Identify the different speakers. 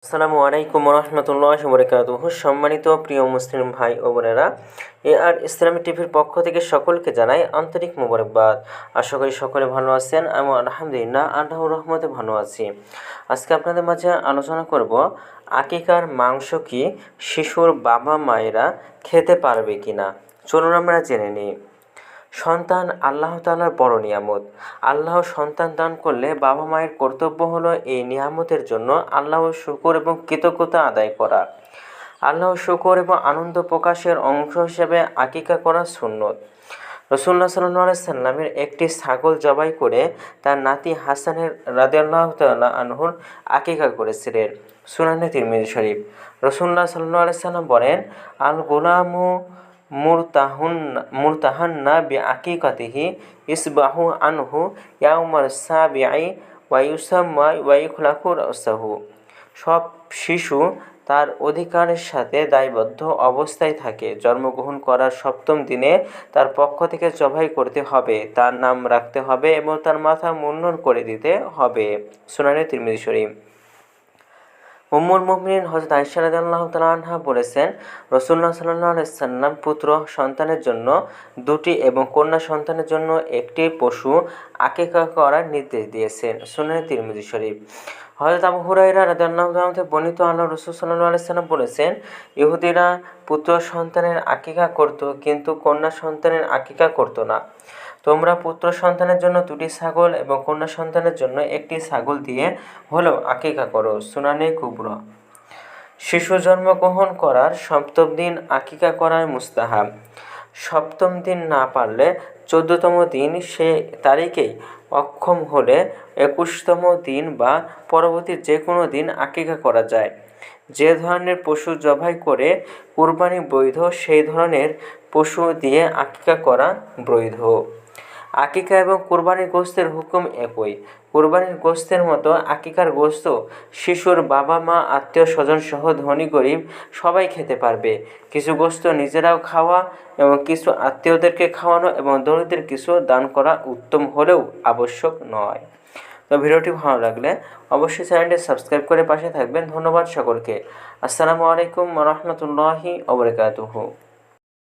Speaker 1: আসসালামু আলাইকুম রহমতুল্লাহি ওয়া বারাকাতুহু। সম্মানিত প্রিয় মুসলিম ভাই ও বোনেরা, আর ইসলামী টিভির পক্ষ থেকে সকলকে জানাই আন্তরিক মোবারকবাদ। আশা করি সকলে ভালো আছেন। আমি আলহামদুলিল্লাহ আল্লাহর রহমতে ভালো আছি। আজকে আপনাদের মাঝে আলোচনা করব আকিকার মাংস কি শিশুর বাবা মায়েরা খেতে পারবে কিনা। চলুন আমরা জেনে নিই। সন্তান আল্লাহ তাআলার বড় নিয়ামত। আল্লাহ সন্তান দান করলে বাবা মায়ের কর্তব্য হলো এই নিয়ামতের জন্য আল্লাহর শুকর এবং কৃতজ্ঞতা আদায় করা। আল্লাহর শুকর এবং আনন্দ প্রকাশের অংশ হিসেবে আকিকা করা সুন্নত। রাসূলুল্লাহ সাল্লাল্লাহু আলাইহি সাল্লামের একটি ছাগল জবাই করে তার নাতি হাসানের রাদিয়াল্লাহু তাআলা আনহুর আকিকা করেছিলেন। সুনানে তিরমিজি শরীফ। রাসূলুল্লাহ সাল্লাল্লাহু আলাইহি সাল্লাম বলেন, আল গোলামু মুরতাহান্না বিআকিকাতিহি ইসবাহু আনহু ইয়াউমাস সাবিঈ ওয়া ইউসাম্মা ওয়া ইখলাকু রাসাহু। সব শিশু তার অধিকারের সাথে দায়বদ্ধ অবস্থায় থাকে। জন্মগ্রহণ করার ৭ম দিনে তার পক্ষ থেকে জবাই করতে হবে, তার নাম রাখতে হবে এবং তার মাথা মুন্ডন করে দিতে হবে। সুনানে তিরমিজি শরীফ। উম্মুল মুমিনিন হযরত আয়েশা রাদিয়াল্লাহু তাআলা আনহা বলেছেন, রাসূলুল্লাহ সাল্লাল্লাহু আলাইহি সাল্লাম পুত্র সন্তানের জন্য 2টি এবং কন্যা সন্তানের জন্য 1টি পশু আকিকা করার নির্দেশ দিয়েছেন। সুনানে তিরমিজি শরীফ। হযরত আবু হুরায়রা রাদিয়াল্লাহু তাআলা থেকে বর্ণিত, আল্লাহর রাসূল সাল্লাল্লাহু আলাইহি সাল্লাম বলেছেন, ইহুদিরা পুত্র সন্তানের আকিকা করত কিন্তু কন্যা সন্তানের আকিকা করত না। তোমরা পুত্র সন্তানের জন্য 2টি ছাগল এবং কন্যা সন্তানের জন্য 1টি ছাগল দিয়ে হলেও আকিকা করো। সুনানে কুবরা। শিশু জন্মগ্রহণ করার 7ম দিন আকিকা করার মুস্তাহাব। 7ম দিন না পারলে 14তম দিন, সে তারিখেই অক্ষম হলে 21তম দিন বা পরবর্তী যে কোনো দিন আকিকা করা যায়। যে ধরনের পশু জবাই করে কুরবানি বৈধ সেই ধরনের পশু দিয়ে আকিকা করা বৈধ। আকিকা এবং কুরবানির গোশতের হুকুম একই। কুরবানির গোশতের মতো আকিকার গোশত শিশুর বাবা মা আত্মীয় স্বজন সহ ধনী গরিব সবাই খেতে পারবে। কিছু গোশত নিজেরাও খাওয়া এবং কিছু আত্মীয়দেরকে খাওয়ানো এবং দরিদ্রদের কিছু দান করা উত্তম হলেও আবশ্যক নয়। তো ভিডিওটি ভালো লাগলে অবশ্যই চ্যানেলটি সাবস্ক্রাইব করে পাশে থাকবেন। ধন্যবাদ সকলকে। আসসালামু আলাইকুম ওয়া রাহমাতুল্লাহি ওয়া বারাকাতুহু।